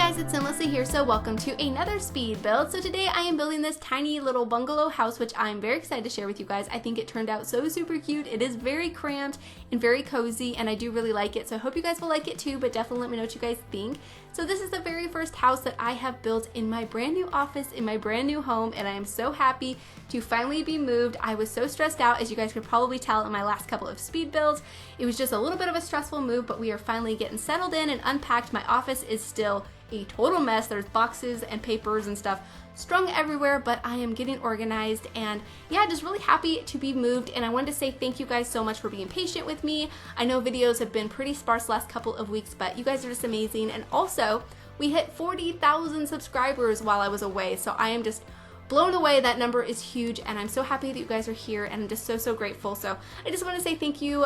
guys, it's SimLicy here, so welcome to another speed build. So today I am building this tiny little bungalow house, which I'm very excited to share with you guys. I think it turned out so super cute. It is very cramped and very cozy, and I do really like it, so I hope you guys will like it too, but definitely let me know what you guys think. So this is the very first house that I have built in my brand new office, in my brand new home, and I am so happy to finally be moved. I was so stressed out, as you guys could probably tell in my last couple of speed builds. It was just a little bit of a stressful move, but we are finally getting settled in and unpacked. My office is still a total mess. There's boxes and papers and stuff strung everywhere, but I am getting organized, and yeah, just really happy to be moved. And I wanted to say thank you guys so much for being patient with me. I know videos have been pretty sparse last couple of weeks, but you guys are just amazing. And also, we hit 40,000 subscribers while I was away, so I am just blown away. That number is huge, and I'm so happy that you guys are here, and I'm just so grateful. So I just want to say thank you,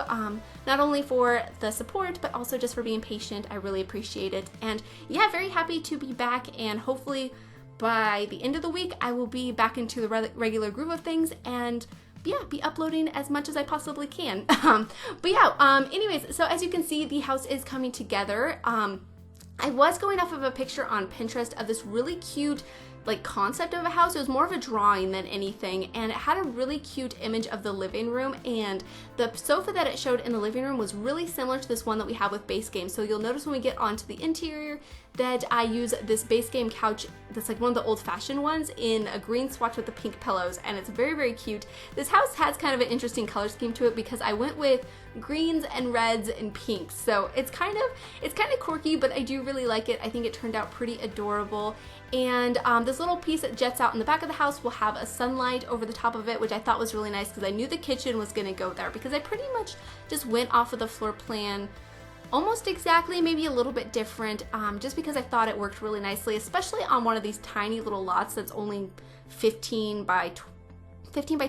not only for the support, but also just for being patient. I really appreciate it. And yeah, very happy to be back, and hopefully by the end of the week I will be back into the regular groove of things, and yeah, be uploading as much as I possibly can. But yeah, anyways, so as you can see, the house is coming together. I was going off of a picture on Pinterest of this really cute concept of a house. It was more of a drawing than anything, and it had a really cute image of the living room, and the sofa that it showed in the living room was really similar to this one that we have with base game. So you'll notice when we get onto the interior that I use this base game couch that's like one of the old-fashioned ones in a green swatch with the pink pillows, and it's very cute. This house has kind of an interesting color scheme to it because I went with greens and reds and pinks, so it's kind of quirky, but I do really like it. I think it turned out pretty adorable. And this little piece that jets out in the back of the house will have a sunlight over the top of it, which I thought was really nice because I knew the kitchen was going to go there, because I pretty much just went off of the floor plan almost exactly, maybe a little bit different, just because I thought it worked really nicely, especially on one of these tiny little lots that's only 15 by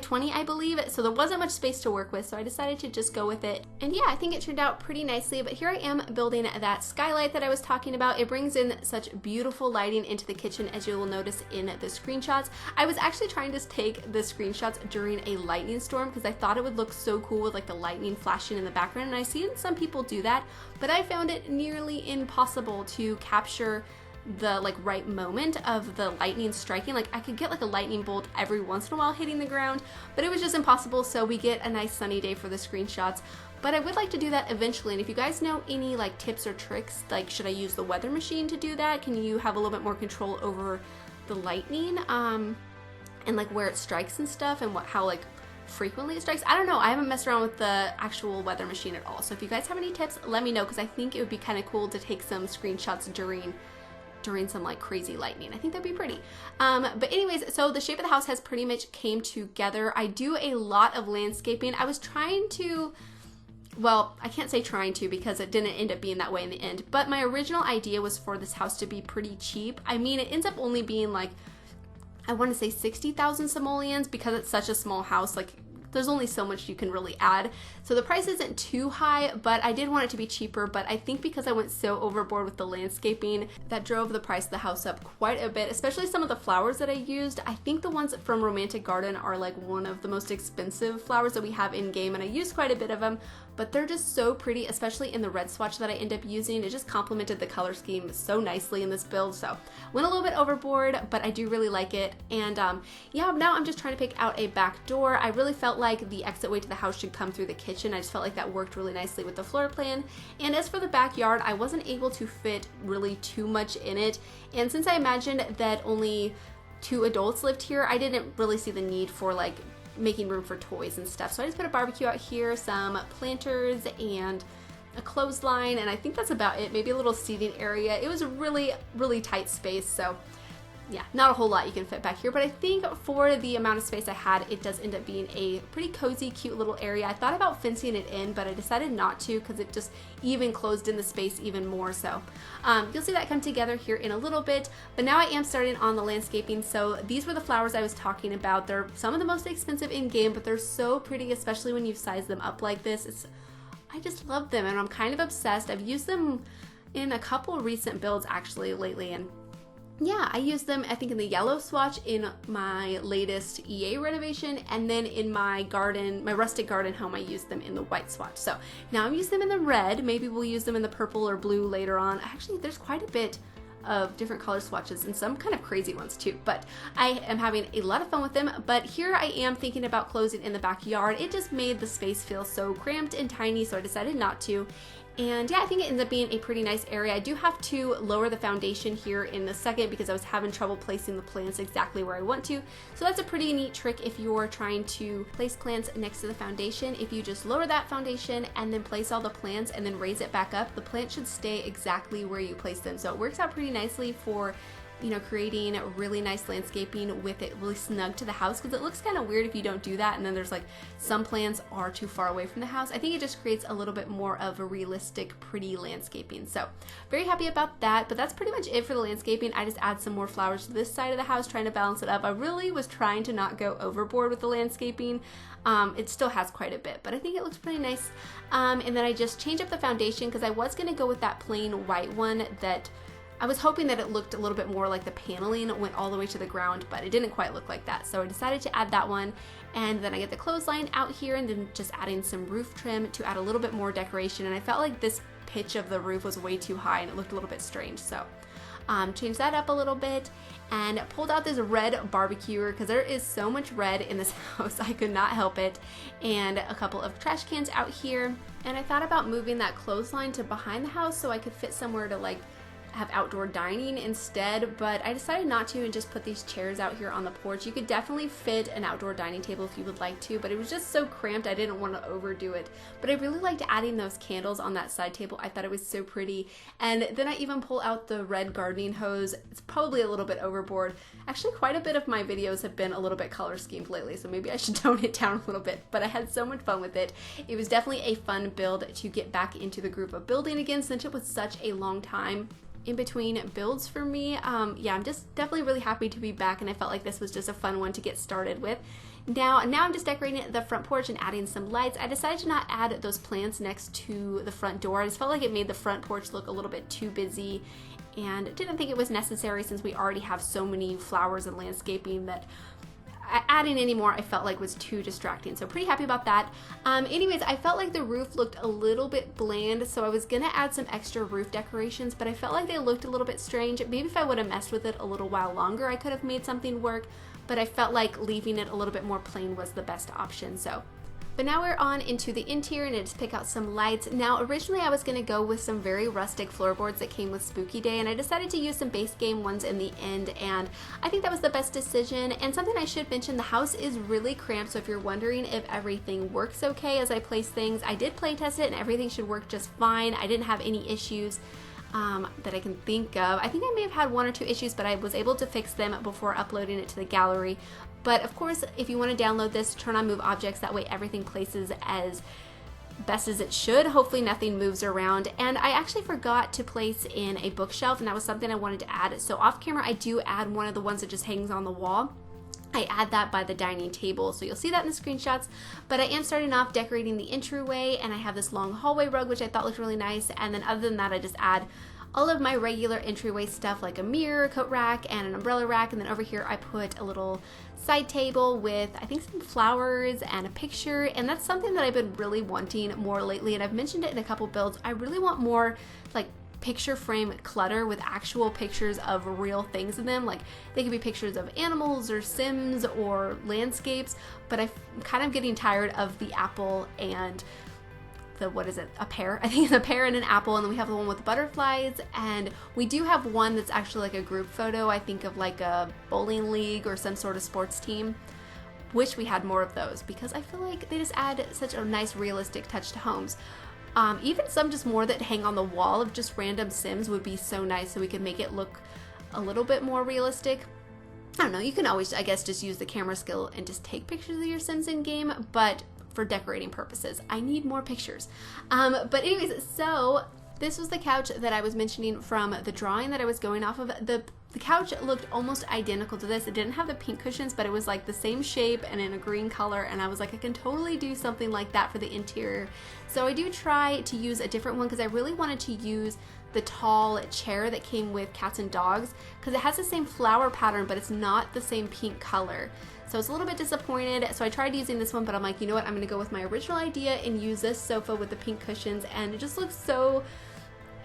20, I believe. So there wasn't much space to work with, so I decided to just go with it. And yeah, I think it turned out pretty nicely. But here I am building that skylight that I was talking about. It brings in such beautiful lighting into the kitchen, as you will notice in the screenshots. I was actually trying to take the screenshots during a lightning storm because I thought it would look so cool with the lightning flashing in the background, and I've seen some people do that, but I found it nearly impossible to capture the right moment of the lightning striking. I could get a lightning bolt every once in a while hitting the ground, but it was just impossible. So we get a nice sunny day for the screenshots, but I would like to do that eventually. And if you guys know any tips or tricks, should I use the weather machine to do that? Can you have a little bit more control over the lightning and where it strikes and stuff, and how frequently it strikes? I don't know. I haven't messed around with the actual weather machine at all. So if you guys have any tips, let me know, because I think it would be kind of cool to take some screenshots during some crazy lightning. I think that'd be pretty. But anyways, so the shape of the house has pretty much came together. I do a lot of landscaping. I was trying to, well, I can't say trying to because it didn't end up being that way in the end, but my original idea was for this house to be pretty cheap. I mean, it ends up only being I want to say 60,000 simoleons because it's such a small house. There's only so much you can really add. So the price isn't too high, but I did want it to be cheaper. But I think because I went so overboard with the landscaping, that drove the price of the house up quite a bit, especially some of the flowers that I used. I think the ones from Romantic Garden are one of the most expensive flowers that we have in game, and I used quite a bit of them, but they're just so pretty, especially in the red swatch that I end up using. It just complemented the color scheme so nicely in this build. So went a little bit overboard, but I do really like it. And yeah, now I'm just trying to pick out a back door. I really felt like the exit way to the house should come through the kitchen. I just felt like that worked really nicely with the floor plan. And as for the backyard, I wasn't able to fit really too much in it. And since I imagined that only 2 adults lived here, I didn't really see the need for making room for toys and stuff. So I just put a barbecue out here, some planters, and a clothesline, and I think that's about it. Maybe a little seating area. It was a really tight space, so yeah, not a whole lot you can fit back here, but I think for the amount of space I had, it does end up being a pretty cozy, cute little area. I thought about fencing it in, but I decided not to because it just even closed in the space even more. So you'll see that come together here in a little bit, but now I am starting on the landscaping. So these were the flowers I was talking about. They're some of the most expensive in game, but they're so pretty, especially when you size them up like this. I just love them, and I'm kind of obsessed. I've used them in a couple recent builds actually lately, and yeah, I used them, I think, in the yellow swatch in my latest EA renovation, and then in my garden, my rustic garden home, I used them in the white swatch. So now I'm using them in the red. Maybe we'll use them in the purple or blue later on. Actually, there's quite a bit of different color swatches and some kind of crazy ones too, but I am having a lot of fun with them. But here I am thinking about closing in the backyard. It just made the space feel so cramped and tiny, so I decided not to. And yeah, I think it ends up being a pretty nice area. I do have to lower the foundation here in a second because I was having trouble placing the plants exactly where I want to. So that's a pretty neat trick if you're trying to place plants next to the foundation. If you just lower that foundation and then place all the plants and then raise it back up, the plants should stay exactly where you place them. So it works out pretty nicely for, you know, creating really nice landscaping with it really snug to the house, because it looks kind of weird if you don't do that and then there's like some plants are too far away from the house. I think it just creates a little bit more of a realistic, pretty landscaping. So very happy about that, but that's pretty much it for the landscaping. I just add some more flowers to this side of the house, trying to balance it up. I really was trying to not go overboard with the landscaping. It still has quite a bit, but I think it looks pretty nice. And then I just changed up the foundation because I was going to go with that plain white one that I was hoping that it looked a little bit more like the paneling went all the way to the ground, but it didn't quite look like that. So I decided to add that one. And then I get the clothesline out here and then just adding some roof trim to add a little bit more decoration. And I felt like this pitch of the roof was way too high and it looked a little bit strange. So changed that up a little bit and pulled out this red barbecuer because there is so much red in this house. I could not help it. And a couple of trash cans out here. And I thought about moving that clothesline to behind the house so I could fit somewhere to like have outdoor dining instead, but I decided not to and just put these chairs out here on the porch. You could definitely fit an outdoor dining table if you would like to, but it was just so cramped I didn't want to overdo it. But I really liked adding those candles on that side table. I thought it was so pretty. And then I even pull out the red gardening hose. It's probably a little bit overboard. Actually, quite a bit of my videos have been a little bit color schemed lately, so maybe I should tone it down a little bit, but I had so much fun with it. It was definitely a fun build to get back into the group of building again, since it was such a long time in between builds for me. Yeah, I'm just definitely really happy to be back, and I felt like this was just a fun one to get started with. Now I'm just decorating the front porch and adding some lights. I decided to not add those plants next to the front door. I just felt like it made the front porch look a little bit too busy and didn't think it was necessary since we already have so many flowers and landscaping that adding any more I felt like was too distracting. So pretty happy about that. Anyways, I felt like the roof looked a little bit bland, so I was gonna add some extra roof decorations, but I felt like they looked a little bit strange. Maybe if I would have messed with it a little while longer, I could have made something work, but I felt like leaving it a little bit more plain was the best option. But now we're on into the interior and I just pick out some lights. Now originally I was going to go with some very rustic floorboards that came with Spooky Day, and I decided to use some base game ones in the end, and I think that was the best decision. And something I should mention, the house is really cramped, so if you're wondering if everything works okay as I place things, I did play test it and everything should work just fine. I didn't have any issues that I can think of. I think I may have had one or two issues, but I was able to fix them before uploading it to the gallery. But of course, if you want to download this, turn on move objects, that way everything places as best as it should. Hopefully nothing moves around. And I actually forgot to place in a bookshelf, and that was something I wanted to add. So off camera, I do add one of the ones that just hangs on the wall. I add that by the dining table, so you'll see that in the screenshots. But I am starting off decorating the entryway, and I have this long hallway rug, which I thought looked really nice. And then other than that, I just add all of my regular entryway stuff, like a mirror, coat rack, and an umbrella rack. And then over here I put a little side table with, I think, some flowers and a picture. And that's something that I've been really wanting more lately, and I've mentioned it in a couple builds. I really want more like picture frame clutter with actual pictures of real things in them. Like they could be pictures of animals or Sims or landscapes, but I'm kind of getting tired of the apple and the, what is it, a pear? I think it's a pear and an apple, and then we have the one with butterflies, and we do have one that's actually like a group photo, I think of like a bowling league or some sort of sports team. Wish we had more of those, because I feel like they just add such a nice realistic touch to homes. Even some just more that hang on the wall of just random Sims would be so nice, so we could make it look a little bit more realistic. I don't know, you can always, I guess, just use the camera skill and just take pictures of your Sims in game, but for decorating purposes, I need more pictures. But anyways, so this was the couch that I was mentioning from the drawing that I was going off of. The couch looked almost identical to this. It didn't have the pink cushions, but it was like the same shape and in a green color, and I was like, I can totally do something like that for the interior. So I do try to use a different one because I really wanted to use the tall chair that came with cats and dogs, because it has the same flower pattern, but it's not the same pink color. So I was a little bit disappointed. So I tried using this one, but I'm like, you know what? I'm gonna go with my original idea and use this sofa with the pink cushions, and it just looks so,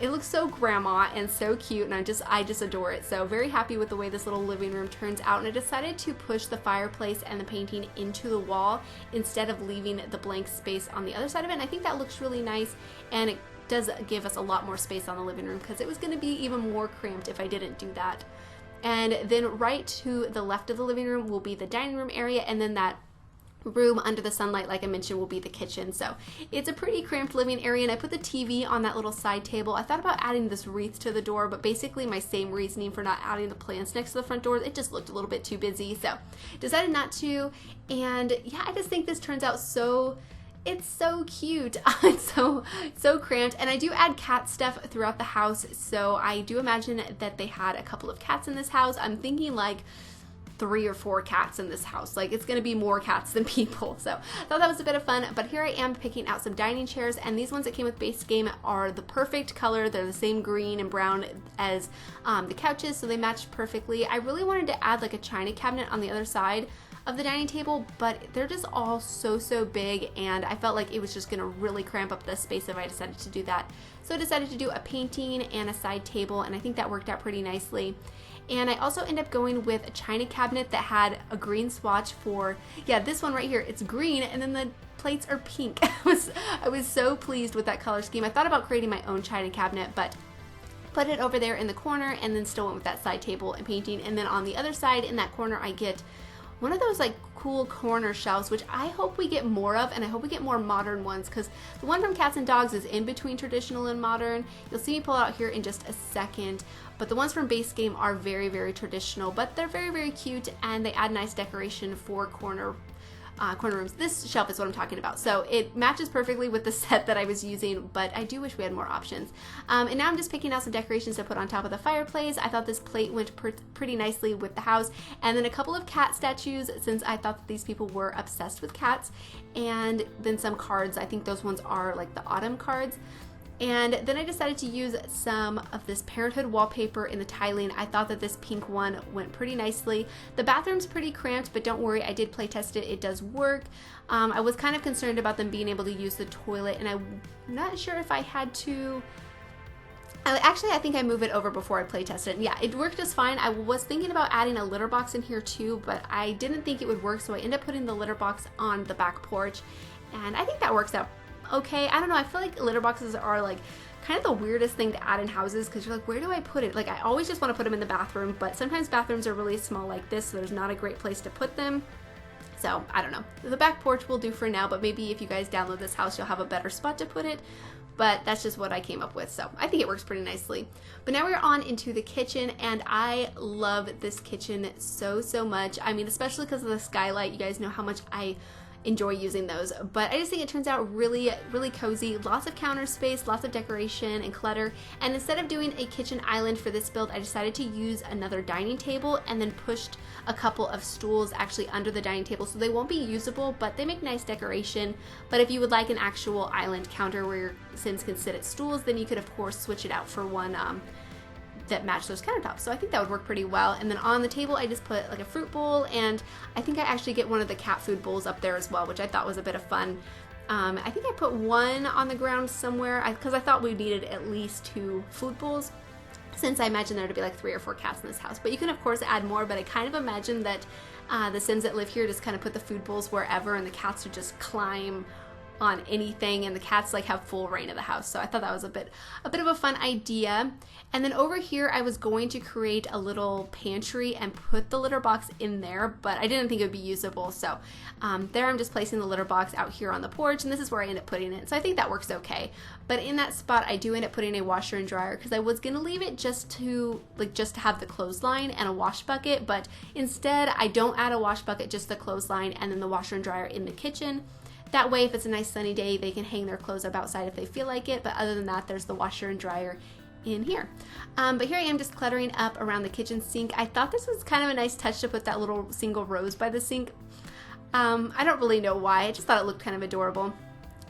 it looks so grandma and so cute, and I just adore it. So very happy with the way this little living room turns out, and I decided to push the fireplace and the painting into the wall instead of leaving the blank space on the other side of it, and I think that looks really nice, and it does give us a lot more space on the living room because it was going to be even more cramped if I didn't do that. And then right to the left of the living room will be the dining room area, and then that room under the sunlight, like I mentioned, will be the kitchen. So it's a pretty cramped living area, and I put the TV on that little side table. I thought about adding this wreath to the door, but basically my same reasoning for not adding the plants next to the front door, it just looked a little bit too busy, so decided not to. And yeah, I just think this turns out it's so cute. It's so cramped, and I do add cat stuff throughout the house, so I do imagine that they had a couple of cats in this house. I'm thinking like 3 or 4 cats in this house. Like, it's gonna be more cats than people. So I thought that was a bit of fun. But here I am picking out some dining chairs, and these ones that came with base game are the perfect color. They're the same green and brown as the couches, so they match perfectly. I really wanted to add like a china cabinet on the other side of the dining table, but they're just all so big, and I felt like it was just gonna really cramp up the space if I decided to do that. So I decided to do a painting and a side table, and I think that worked out pretty nicely. And I also ended up going with a china cabinet that had a green swatch for, yeah, this one right here. It's green, and then the plates are pink. I was so pleased with that color scheme. I thought about creating my own china cabinet, but put it over there in the corner, and then still went with that side table and painting. And then on the other side in that corner, I get one of those like cool corner shelves, which I hope we get more of, and I hope we get more modern ones, because the one from Cats and Dogs is in between traditional and modern. You'll see me pull it out here in just a second, but the ones from Base Game are very traditional, but they're very cute, and they add nice decoration for corner rooms. This shelf is what I'm talking about. So it matches perfectly with the set that I was using, but I do wish we had more options. And now I'm just picking out some decorations to put on top of the fireplace. I thought this plate went pretty nicely with the house. And then a couple of cat statues, since I thought that these people were obsessed with cats. And then some cards. I think those ones are like the autumn cards. And then I decided to use some of this Parenthood wallpaper in the tiling. I thought that this pink one went pretty nicely. The bathroom's pretty cramped, but don't worry, I did play test it. It does work. I was kind of concerned about them being able to use the toilet, and I'm not sure if I had to. Actually, I think I moved it over before I play tested it. Yeah, it worked just fine. I was thinking about adding a litter box in here too, but I didn't think it would work, so I ended up putting the litter box on the back porch, and I think that works out okay. I don't know, I feel like litter boxes are like kind of the weirdest thing to add in houses, because you're like, where do I put it? Like, I always just want to put them in the bathroom, but sometimes bathrooms are really small like this, so there's not a great place to put them. So I don't know, the back porch will do for now, but maybe if you guys download this house, you'll have a better spot to put it. But that's just what I came up with, so I think it works pretty nicely. But now we're on into the kitchen, and I love this kitchen so much. I mean, especially because of the skylight. You guys know how much I enjoy using those, but I just think it turns out really cozy. Lots of counter space, lots of decoration and clutter. And instead of doing a kitchen island for this build, I decided to use another dining table, and then pushed a couple of stools actually under the dining table, so they won't be usable, but they make nice decoration. But if you would like an actual island counter where your Sims can sit at stools, then you could of course switch it out for one that match those countertops. So I think that would work pretty well. And then on the table, I just put like a fruit bowl, and I think I actually get one of the cat food bowls up there as well, which I thought was a bit of fun. I think I put one on the ground somewhere, because I thought we needed at least 2 food bowls, since I imagine there to be like 3 or 4 cats in this house. But you can of course add more, but I kind of imagine that the Sims that live here just kind of put the food bowls wherever, and the cats would just climb on anything, and the cats like have full reign of the house. So I thought that was a bit of a fun idea. And then over here, I was going to create a little pantry and put the litter box in there, but I didn't think it would be usable. So there I'm just placing the litter box out here on the porch, and this is where I end up putting it. So I think that works okay. But in that spot, I do end up putting a washer and dryer, because I was gonna leave it just to have the clothesline and a wash bucket, but instead I don't add a wash bucket, just the clothesline and then the washer and dryer in the kitchen. That way, if it's a nice sunny day, they can hang their clothes up outside if they feel like it. But other than that, there's the washer and dryer in here. But here I am just cluttering up around the kitchen sink. I thought this was kind of a nice touch to put that little single rose by the sink. I don't really know why. I just thought it looked kind of adorable.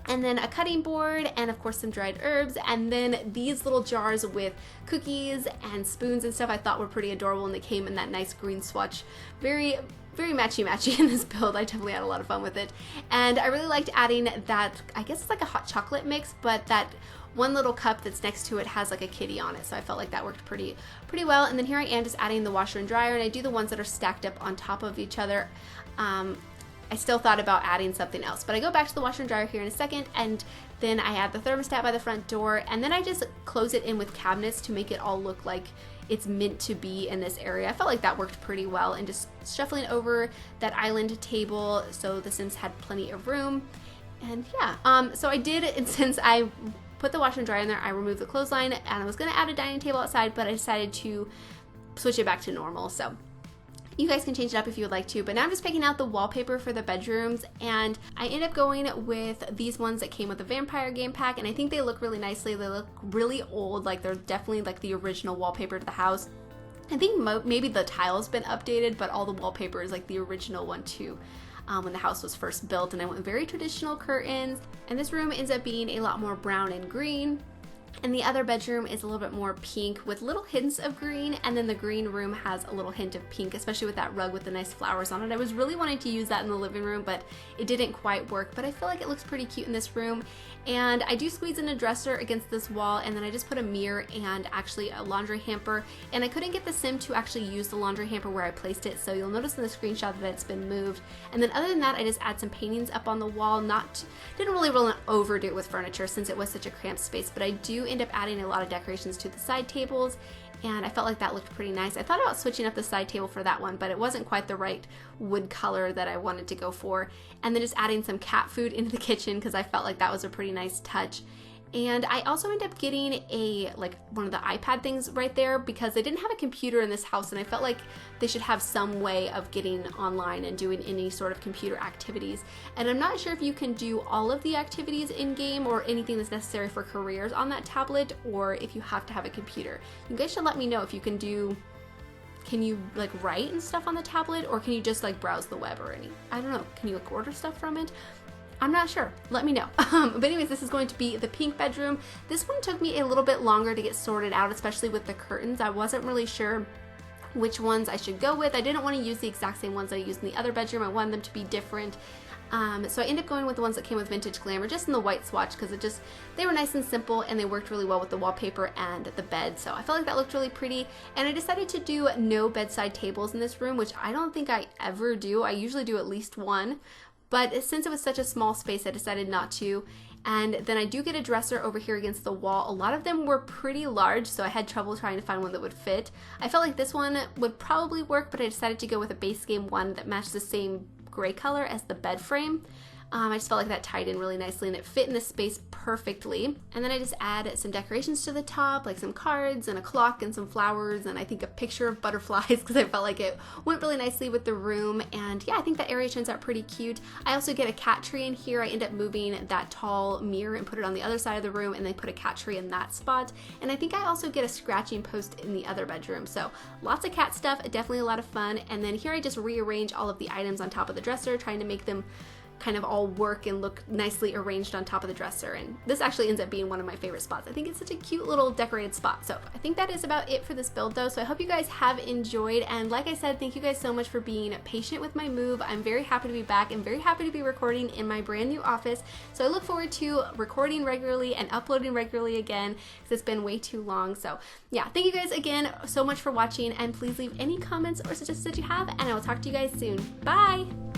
And then a cutting board, and of course some dried herbs, and then these little jars with cookies and spoons and stuff I thought were pretty adorable, and they came in that nice green swatch. Very matchy in this build. I definitely had a lot of fun with it. And I really liked adding that, I guess it's like a hot chocolate mix, but that one little cup that's next to it has like a kitty on it, so I felt like that worked pretty well. And then here I am just adding the washer and dryer, and I do the ones that are stacked up on top of each other. I still thought about adding something else, but I go back to the washer and dryer here in a second, and then I add the thermostat by the front door, and then I just close it in with cabinets to make it all look like it's meant to be in this area. I felt like that worked pretty well, and just shuffling over that island table so the Sims had plenty of room. And yeah, so I did, and since I put the washer and dryer in there, I removed the clothesline, and I was gonna add a dining table outside, but I decided to switch it back to normal. So you guys can change it up if you would like to, but now I'm just picking out the wallpaper for the bedrooms, and I end up going with these ones that came with the vampire game pack, and I think they look really nicely. They look really old, like they're definitely like the original wallpaper to the house. I think maybe the tile's been updated, but all the wallpaper is like the original one too. When the house was first built, and I went with very traditional curtains, and this room ends up being a lot more brown and green. And the other bedroom is a little bit more pink with little hints of green, and then the green room has a little hint of pink, especially with that rug with the nice flowers on it. I was really wanting to use that in the living room, but it didn't quite work, but I feel like it looks pretty cute in this room. And I do squeeze in a dresser against this wall, and then I just put a mirror and actually a laundry hamper, and I couldn't get the Sim to actually use the laundry hamper where I placed it, so you'll notice in the screenshot that it's been moved. And then other than that, I just add some paintings up on the wall. Didn't really overdo it with furniture since it was such a cramped space, but I do end up adding a lot of decorations to the side tables, and I felt like that looked pretty nice. I thought about switching up the side table for that one, but it wasn't quite the right wood color that I wanted to go for. And then just adding some cat food into the kitchen because I felt like that was a pretty nice touch. And I also ended up getting one of the iPad things right there because they didn't have a computer in this house, and I felt like they should have some way of getting online and doing any sort of computer activities. And I'm not sure if you can do all of the activities in game or anything that's necessary for careers on that tablet, or if you have to have a computer. You guys should let me know if you can do. Can you like write and stuff on the tablet, or can you just like browse the web or I don't know, can you like order stuff from it? I'm not sure, let me know. But anyways, this is going to be the pink bedroom. This one took me a little bit longer to get sorted out, especially with the curtains. I wasn't really sure which ones I should go with. I didn't want to use the exact same ones I used in the other bedroom. I wanted them to be different. So I ended up going with the ones that came with Vintage Glamour, just in the white swatch, because they were nice and simple, and they worked really well with the wallpaper and the bed. So I felt like that looked really pretty, and I decided to do no bedside tables in this room, which I don't think I ever do. I usually do at least one, but since it was such a small space, I decided not to. And then I do get a dresser over here against the wall. A lot of them were pretty large, so I had trouble trying to find one that would fit. I felt like this one would probably work, but I decided to go with a base game one that matched the same gray color as the bed frame. I just felt like that tied in really nicely, and it fit in this space perfectly. And then I just add some decorations to the top, like some cards and a clock and some flowers, and I think a picture of butterflies because I felt like it went really nicely with the room. And yeah, I think that area turns out pretty cute. I also get a cat tree in here. I end up moving that tall mirror and put it on the other side of the room, and then put a cat tree in that spot. And I think I also get a scratching post in the other bedroom. So lots of cat stuff, definitely a lot of fun. And then here I just rearrange all of the items on top of the dresser, trying to make them kind of all work and look nicely arranged on top of the dresser. And this actually ends up being one of my favorite spots. I think it's such a cute little decorated spot. So I think that is about it for this build though. So I hope you guys have enjoyed, and like I said, thank you guys so much for being patient with my move. I'm very happy to be back and very happy to be recording in my brand new office. So I look forward to recording regularly and uploading regularly again because it's been way too long. So yeah, thank you guys again so much for watching, and please leave any comments or suggestions that you have, and I will talk to you guys soon. Bye!